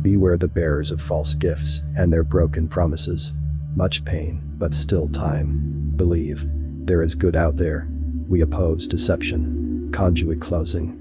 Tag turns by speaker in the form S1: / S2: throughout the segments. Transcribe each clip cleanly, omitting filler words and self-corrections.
S1: Beware the bearers of false gifts and their broken promises. Much pain, but still time. Believe. There is good out there. We oppose deception. Conduit closing.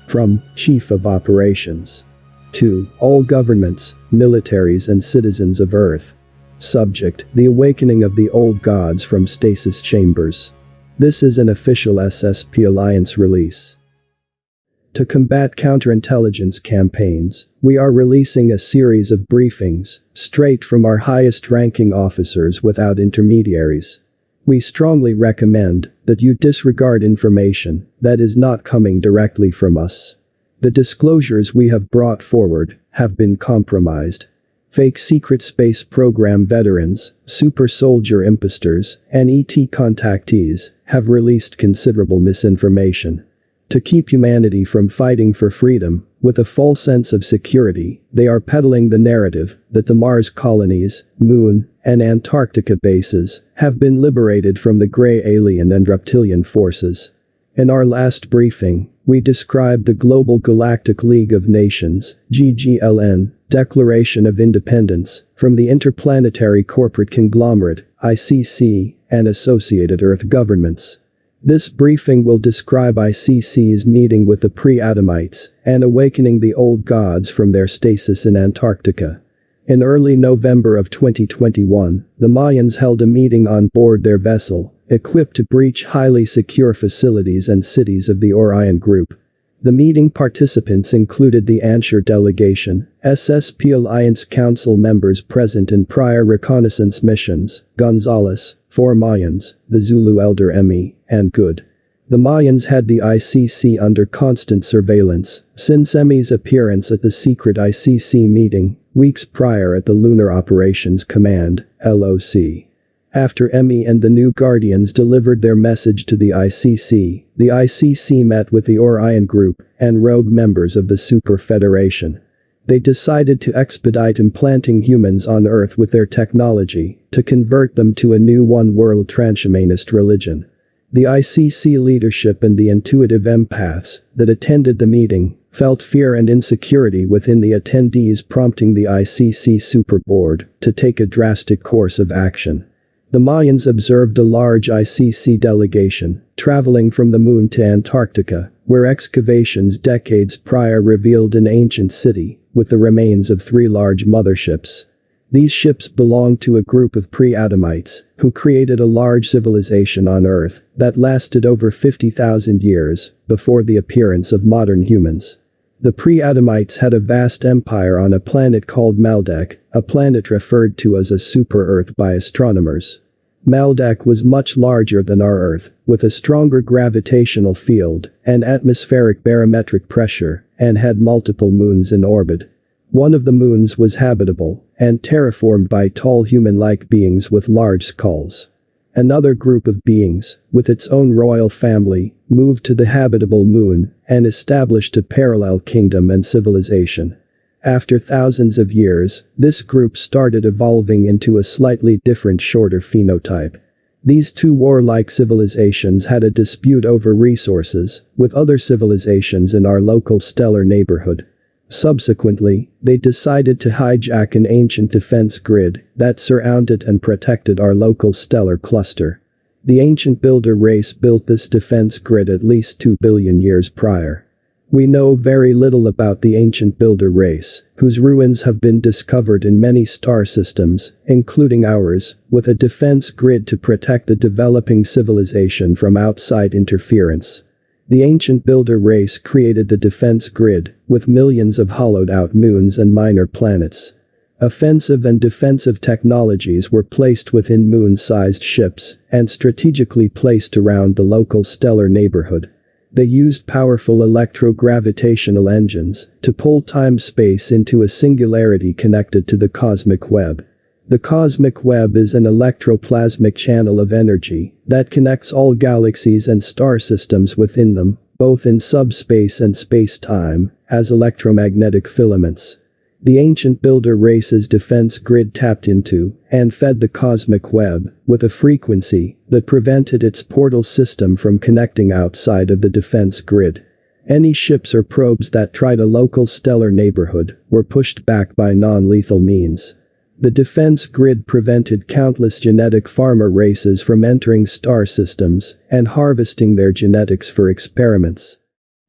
S1: From Chief of Operations. To all governments, militaries and citizens of Earth. Subject: the awakening of the old gods from stasis chambers. This is an official SSP Alliance release. To combat counterintelligence campaigns, we are releasing a series of briefings, straight from our highest-ranking officers without intermediaries. We strongly recommend that you disregard information that is not coming directly from us. The disclosures we have brought forward have been compromised. Fake secret space program veterans, super soldier imposters, and ET contactees have released considerable misinformation. To keep humanity from fighting for freedom, with a false sense of security, they are peddling the narrative that the Mars colonies, Moon, and Antarctica bases have been liberated from the gray alien and reptilian forces. In our last briefing, we described the Global Galactic League of Nations, GGLN, Declaration of Independence, from the interplanetary corporate conglomerate, ICC, and associated Earth governments. This briefing will describe ICC's meeting with the pre-Adamites and awakening the old gods from their stasis in Antarctica. In early November of 2021, the Mayans held a meeting on board their vessel, equipped to breach highly secure facilities and cities of the Orion Group. The meeting participants included the Ansher delegation, SSP Alliance Council members present in prior reconnaissance missions, Gonzalez, 4 Mayans, the Zulu Elder Emi, and Goode. The Mayans had the ICC under constant surveillance since Emi's appearance at the secret ICC meeting weeks prior at the Lunar Operations Command, LOC. After Emi and the New Guardians delivered their message to the ICC met with the Orion Group and rogue members of the Super Federation. They decided to expedite implanting humans on Earth with their technology to convert them to a new one-world transhumanist religion. The ICC leadership and the intuitive empaths that attended the meeting felt fear and insecurity within the attendees, prompting the ICC Super Board to take a drastic course of action. The Mayans observed a large ICC delegation traveling from the Moon to Antarctica, where excavations decades prior revealed an ancient city with the remains of 3 large motherships. These ships belonged to a group of pre-Adamites who created a large civilization on Earth that lasted over 50,000 years before the appearance of modern humans. The pre-Adamites had a vast empire on a planet called Maldek, a planet referred to as a super-Earth by astronomers. Maldek was much larger than our Earth, with a stronger gravitational field and atmospheric barometric pressure, and had multiple moons in orbit. One of the moons was habitable and terraformed by tall human-like beings with large skulls. Another group of beings, with its own royal family, moved to the habitable moon and established a parallel kingdom and civilization. After thousands of years, this group started evolving into a slightly different, shorter phenotype. These 2 warlike civilizations had a dispute over resources with other civilizations in our local stellar neighborhood. Subsequently, they decided to hijack an ancient defense grid that surrounded and protected our local stellar cluster. The ancient builder race built this defense grid at least 2 billion years prior. We know very little about the ancient builder race, whose ruins have been discovered in many star systems, including ours, with a defense grid to protect the developing civilization from outside interference. The ancient builder race created the defense grid, with millions of hollowed-out moons and minor planets. Offensive and defensive technologies were placed within moon-sized ships and strategically placed around the local stellar neighborhood. They used powerful electrogravitational engines to pull time-space into a singularity connected to the cosmic web. The cosmic web is an electroplasmic channel of energy that connects all galaxies and star systems within them, both in subspace and space-time, as electromagnetic filaments. The ancient builder race's defense grid tapped into and fed the cosmic web with a frequency that prevented its portal system from connecting outside of the defense grid. Any ships or probes that tried a local stellar neighborhood were pushed back by non-lethal means. The defense grid prevented countless genetic farmer races from entering star systems and harvesting their genetics for experiments.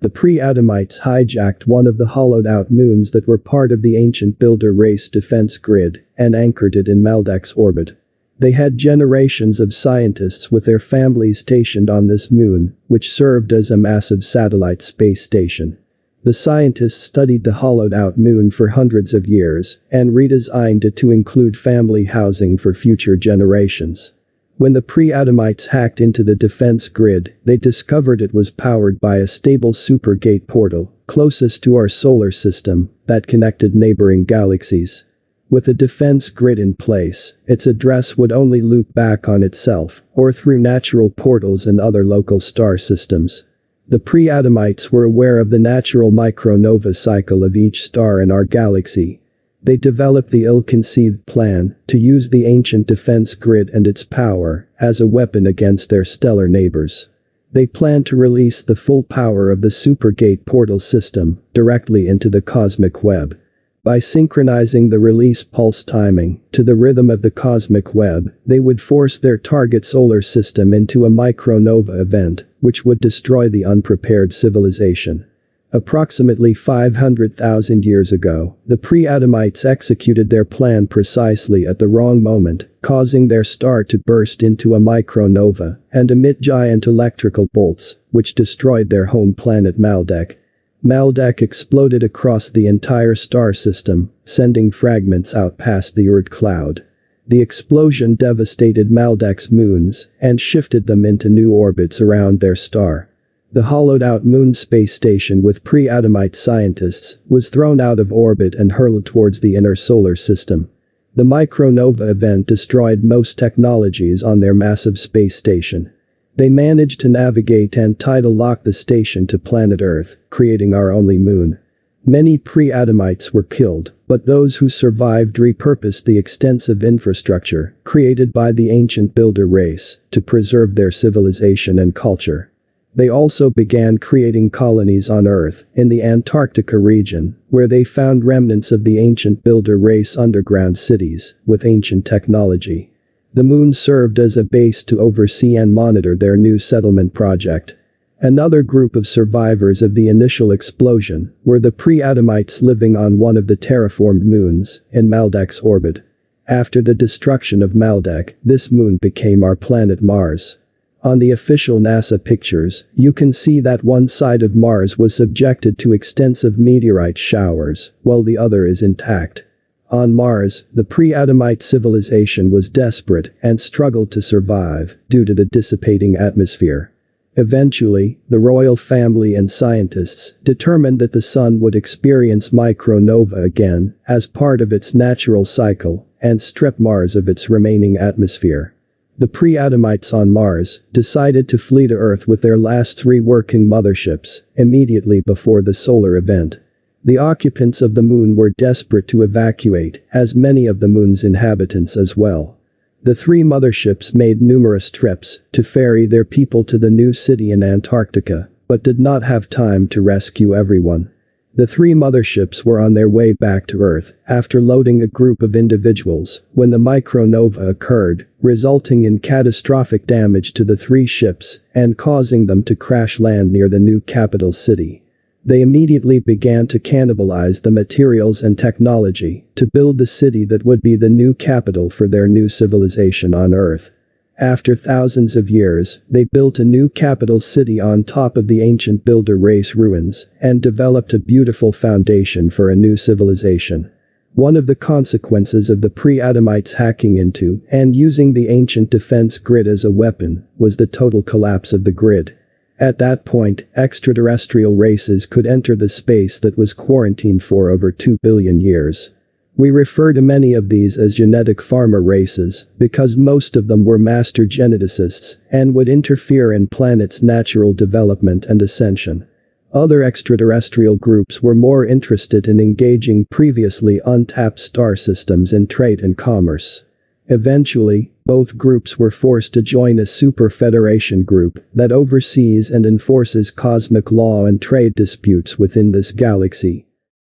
S1: The pre-Adamites hijacked one of the hollowed-out moons that were part of the ancient builder race defense grid and anchored it in Maldek's orbit. They had generations of scientists with their families stationed on this moon, which served as a massive satellite space station. The scientists studied the hollowed-out moon for hundreds of years and redesigned it to include family housing for future generations. When the pre-Adamites hacked into the defense grid, they discovered it was powered by a stable supergate portal closest to our solar system that connected neighboring galaxies. With a defense grid in place, its address would only loop back on itself or through natural portals in other local star systems. The pre-Adamites were aware of the natural micronova cycle of each star in our galaxy. They developed the ill-conceived plan to use the ancient defense grid and its power as a weapon against their stellar neighbors. They planned to release the full power of the supergate portal system directly into the cosmic web. By synchronizing the release pulse timing to the rhythm of the cosmic web, they would force their target solar system into a micronova event, which would destroy the unprepared civilization. Approximately 500,000 years ago, the pre-Adamites executed their plan precisely at the wrong moment, causing their star to burst into a micronova and emit giant electrical bolts, which destroyed their home planet Maldek. Maldek exploded across the entire star system, sending fragments out past the Oort cloud. The explosion devastated Maldek's moons and shifted them into new orbits around their star. The hollowed-out moon space station with pre-Adamite scientists was thrown out of orbit and hurled towards the inner solar system. The micronova event destroyed most technologies on their massive space station. They managed to navigate and tidal lock the station to planet Earth, creating our only moon. Many pre-Adamites were killed, but those who survived repurposed the extensive infrastructure created by the ancient builder race to preserve their civilization and culture. They also began creating colonies on Earth in the Antarctica region, where they found remnants of the ancient builder race underground cities with ancient technology. The moon served as a base to oversee and monitor their new settlement project. Another group of survivors of the initial explosion were the pre-Adamites living on one of the terraformed moons in Maldek's orbit. After the destruction of Maldek, this moon became our planet Mars. On the official NASA pictures, you can see that one side of Mars was subjected to extensive meteorite showers, while the other is intact. On Mars, the pre-Adamite civilization was desperate and struggled to survive due to the dissipating atmosphere. Eventually, the royal family and scientists determined that the sun would experience micronova again as part of its natural cycle and strip Mars of its remaining atmosphere. The pre-Adamites on Mars decided to flee to Earth with their last 3 working motherships immediately before the solar event. The occupants of the moon were desperate to evacuate as many of the moon's inhabitants as well. The 3 motherships made numerous trips to ferry their people to the new city in Antarctica, but did not have time to rescue everyone. The 3 motherships were on their way back to Earth after loading a group of individuals when the micronova occurred, resulting in catastrophic damage to the 3 ships and causing them to crash land near the new capital city. They immediately began to cannibalize the materials and technology to build the city that would be the new capital for their new civilization on Earth. After thousands of years, they built a new capital city on top of the ancient builder race ruins and developed a beautiful foundation for a new civilization. One of the consequences of the pre-Adamites hacking into and using the ancient defense grid as a weapon was the total collapse of the grid. At that point, extraterrestrial races could enter the space that was quarantined for over 2 billion years. We refer to many of these as genetic pharma races because most of them were master geneticists and would interfere in planet's natural development and ascension. Other extraterrestrial groups were more interested in engaging previously untapped star systems in trade and commerce. Eventually, both groups were forced to join a super federation group that oversees and enforces cosmic law and trade disputes within this galaxy.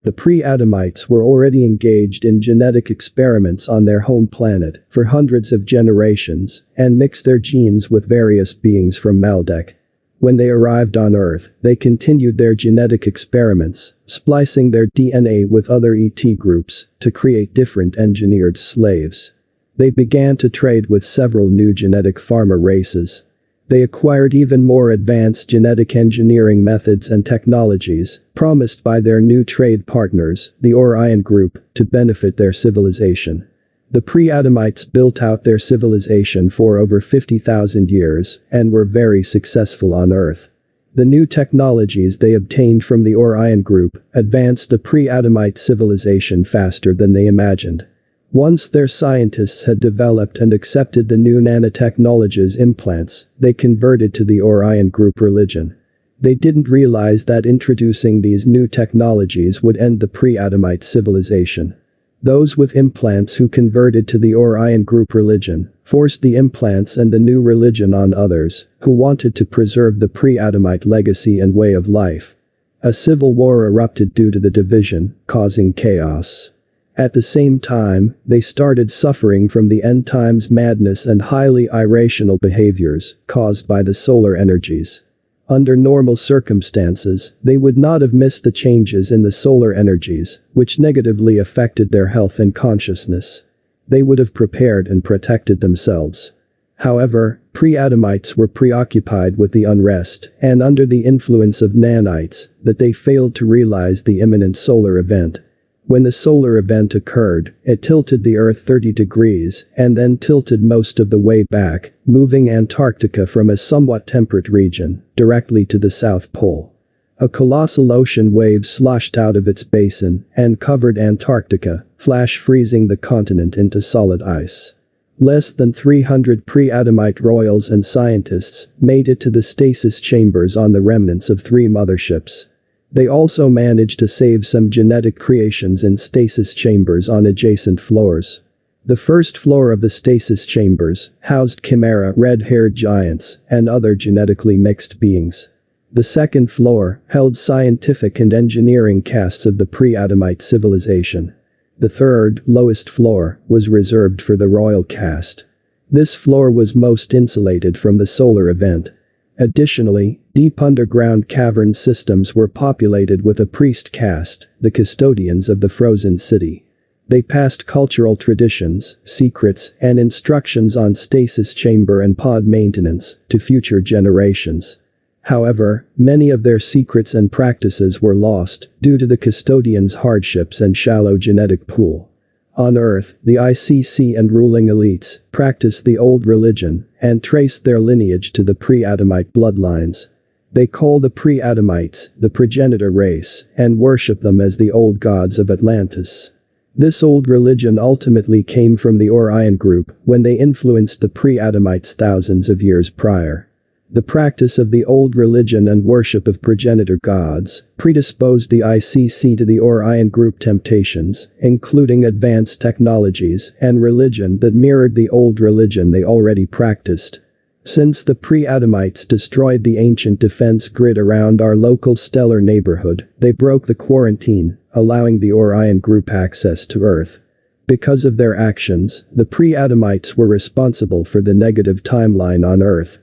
S1: The pre-Adamites were already engaged in genetic experiments on their home planet for hundreds of generations and mixed their genes with various beings from Maldek. When they arrived on Earth, they continued their genetic experiments, splicing their DNA with other ET groups to create different engineered slaves. They began to trade with several new genetic pharma races. They acquired even more advanced genetic engineering methods and technologies, promised by their new trade partners, the Orion Group, to benefit their civilization. The pre-Adamites built out their civilization for over 50,000 years and were very successful on Earth. The new technologies they obtained from the Orion Group advanced the pre-Adamite civilization faster than they imagined. Once their scientists had developed and accepted the new nanotechnologies implants, they converted to the Orion Group religion. They didn't realize that introducing these new technologies would end the pre-Adamite civilization. Those with implants who converted to the Orion Group religion forced the implants and the new religion on others who wanted to preserve the pre-Adamite legacy and way of life. A civil war erupted due to the division, causing chaos. At the same time, they started suffering from the end times madness and highly irrational behaviors caused by the solar energies. Under normal circumstances, they would not have missed the changes in the solar energies, which negatively affected their health and consciousness. They would have prepared and protected themselves. However, pre-Adamites were preoccupied with the unrest and under the influence of nanites that they failed to realize the imminent solar event. When the solar event occurred, it tilted the Earth 30 degrees and then tilted most of the way back, moving Antarctica from a somewhat temperate region directly to the South Pole. A colossal ocean wave sloshed out of its basin and covered Antarctica, flash freezing the continent into solid ice. Less than 300 pre-Adamite royals and scientists made it to the stasis chambers on the remnants of 3 motherships. They also managed to save some genetic creations in stasis chambers on adjacent floors. The first floor of the stasis chambers housed chimera red-haired giants and other genetically mixed beings. The second floor held scientific and engineering casts of the pre-Adamite civilization. The third, lowest floor, was reserved for the royal caste. This floor was most insulated from the solar event. Additionally, deep underground cavern systems were populated with a priest caste, the custodians of the frozen city. They passed cultural traditions, secrets, and instructions on stasis chamber and pod maintenance to future generations. However, many of their secrets and practices were lost due to the custodians' hardships and shallow genetic pool. On Earth, the ICC and ruling elites practiced the old religion and traced their lineage to the pre-Adamite bloodlines. They call the pre-Adamites the progenitor race and worship them as the old gods of Atlantis. This old religion ultimately came from the Orion Group when they influenced the pre-Adamites thousands of years prior. The practice of the old religion and worship of progenitor gods predisposed the ICC to the Orion Group temptations, including advanced technologies and religion that mirrored the old religion they already practiced. Since the pre-Adamites destroyed the ancient defense grid around our local stellar neighborhood, they broke the quarantine, allowing the Orion Group access to Earth. Because of their actions, the pre-Adamites were responsible for the negative timeline on Earth.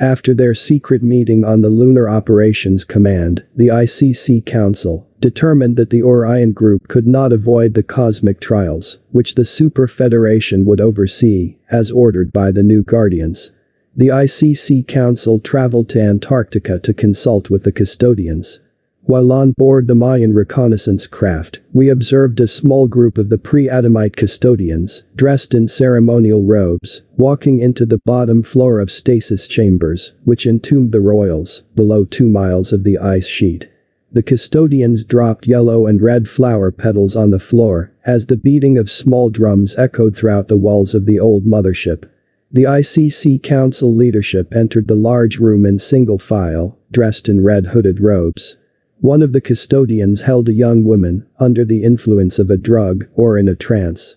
S1: After their secret meeting on the Lunar Operations Command, the ICC Council determined that the Orion Group could not avoid the cosmic trials, which the Super Federation would oversee, as ordered by the new Guardians. The ICC Council traveled to Antarctica to consult with the custodians. While on board the Mayan reconnaissance craft, we observed a small group of the pre-Adamite custodians, dressed in ceremonial robes, walking into the bottom floor of stasis chambers, which entombed the royals, below 2 miles of the ice sheet. The custodians dropped yellow and red flower petals on the floor as the beating of small drums echoed throughout the walls of the old mothership. The ICC Council leadership entered the large room in single file, dressed in red hooded robes. One of the custodians held a young woman, under the influence of a drug or in a trance.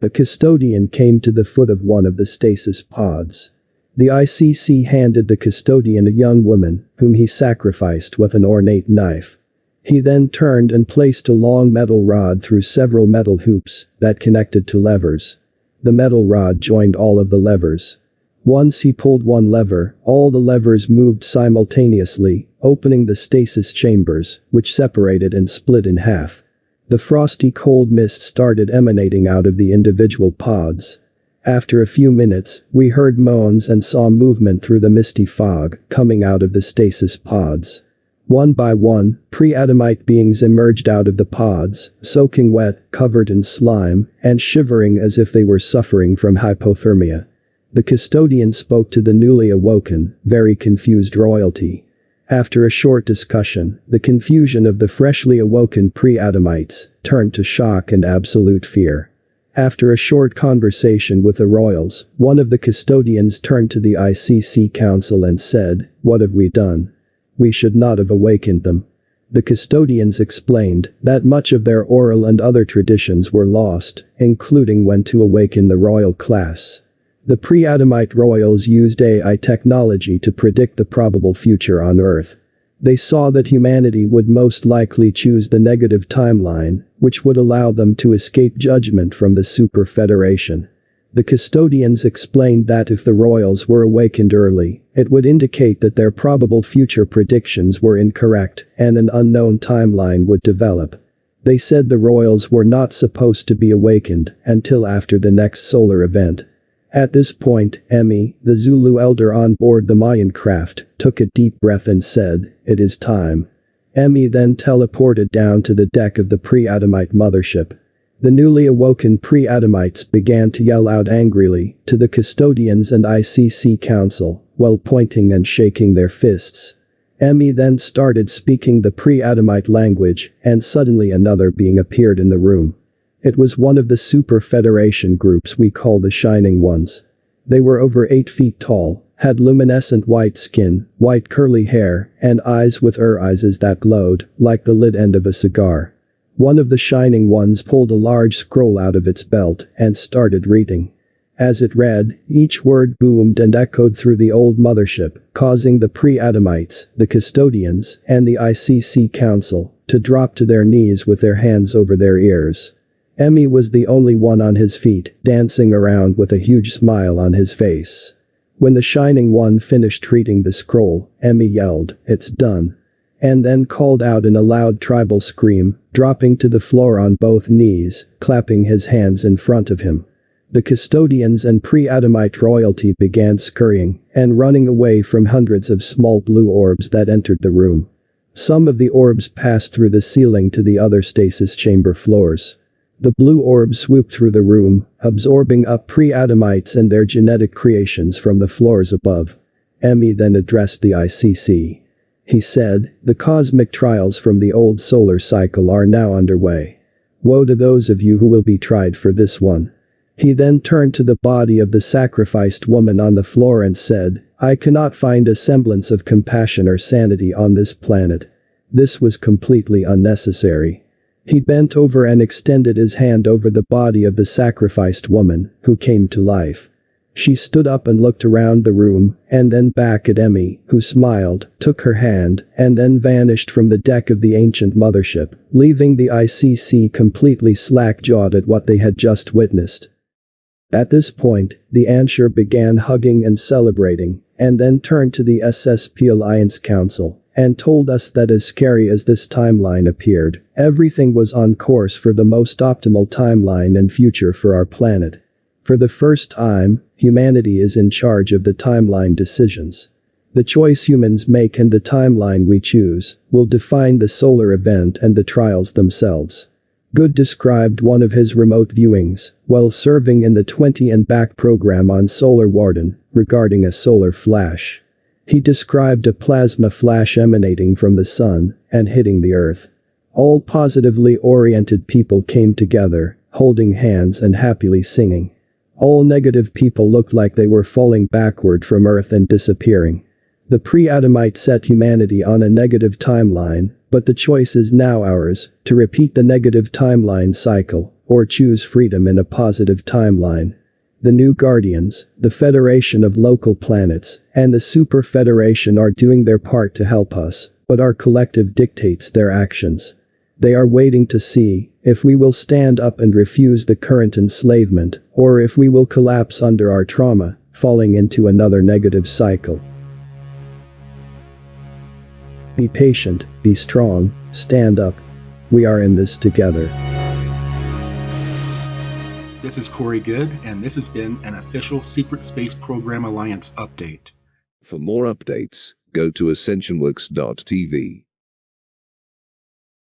S1: The custodian came to the foot of one of the stasis pods. The ICC handed the custodian a young woman, whom he sacrificed with an ornate knife. He then turned and placed a long metal rod through several metal hoops that connected to levers. The metal rod joined all of the levers. Once he pulled one lever, all the levers moved simultaneously, opening the stasis chambers, which separated and split in half. The frosty cold mist started emanating out of the individual pods. After a few minutes, we heard moans and saw movement through the misty fog coming out of the stasis pods. One by one, pre-Adamite beings emerged out of the pods, soaking wet, covered in slime, and shivering as if they were suffering from hypothermia. The custodian spoke to the newly awoken, very confused royalty. After a short discussion, the confusion of the freshly awoken pre-Adamites turned to shock and absolute fear. After a short conversation with the royals, one of the custodians turned to the ICC Council and said, "What have we done? We should not have awakened them." The custodians explained that much of their oral and other traditions were lost, including when to awaken the royal class. The pre-Adamite royals used AI technology to predict the probable future on Earth. They saw that humanity would most likely choose the negative timeline, which would allow them to escape judgment from the Super Federation. The custodians explained that if the royals were awakened early, it would indicate that their probable future predictions were incorrect and an unknown timeline would develop. They said the royals were not supposed to be awakened until after the next solar event. At this point, Emmy, the Zulu elder on board the Mayan craft, took a deep breath and said, "It is time." Emmy then teleported down to the deck of the pre-Adamite mothership. The newly awoken pre-Adamites began to yell out angrily to the custodians and ICC Council, while pointing and shaking their fists. Emmy then started speaking the pre-Adamite language, and suddenly another being appeared in the room. It was one of the Super Federation groups we call the Shining Ones. They were over 8 feet tall, had luminescent white skin, white curly hair, and eyes with eyes that glowed like the lid end of a cigar. One of the Shining Ones pulled a large scroll out of its belt and started reading. As it read, each word boomed and echoed through the old mothership, causing the pre-Adamites, the custodians, and the ICC Council to drop to their knees with their hands over their ears. Emmy was the only one on his feet, dancing around with a huge smile on his face. When the Shining One finished reading the scroll, Emmy yelled, "It's done," and then called out in a loud tribal scream, dropping to the floor on both knees, clapping his hands in front of him. The custodians and pre-Adamite royalty began scurrying and running away from hundreds of small blue orbs that entered the room. Some of the orbs passed through the ceiling to the other stasis chamber floors. The blue orbs swooped through the room, absorbing up pre-Adamites and their genetic creations from the floors above. Emmy then addressed the ICC. He said, "The cosmic trials from the old solar cycle are now underway. Woe to those of you who will be tried for this one." He then turned to the body of the sacrificed woman on the floor and said, "I cannot find a semblance of compassion or sanity on this planet. This was completely unnecessary." He bent over and extended his hand over the body of the sacrificed woman, who came to life. She stood up and looked around the room, and then back at Emmy, who smiled, took her hand, and then vanished from the deck of the ancient mothership, leaving the ICC completely slack-jawed at what they had just witnessed. At this point, the Ansher began hugging and celebrating, and then turned to the SSP Alliance Council, and told us that as scary as this timeline appeared, everything was on course for the most optimal timeline and future for our planet. For the first time, humanity is in charge of the timeline decisions. The choice humans make and the timeline we choose will define the solar event and the trials themselves. Goode described one of his remote viewings, while serving in the 20 and Back program on Solar Warden, regarding a solar flash. He described a plasma flash emanating from the sun and hitting the earth. All positively oriented people came together, holding hands and happily singing. All negative people looked like they were falling backward from Earth and disappearing. The pre-Adamite set humanity on a negative timeline, but the choice is now ours, to repeat the negative timeline cycle, or choose freedom in a positive timeline. The new Guardians, the Federation of Local Planets, and the Super Federation are doing their part to help us, but our collective dictates their actions. They are waiting to see if we will stand up and refuse the current enslavement, or if we will collapse under our trauma, falling into another negative cycle. Be patient, be strong, stand up. We are in this together.
S2: This is Goode, and this has been an official Secret Space Program Alliance update.
S3: For more updates, go to ascensionworks.tv.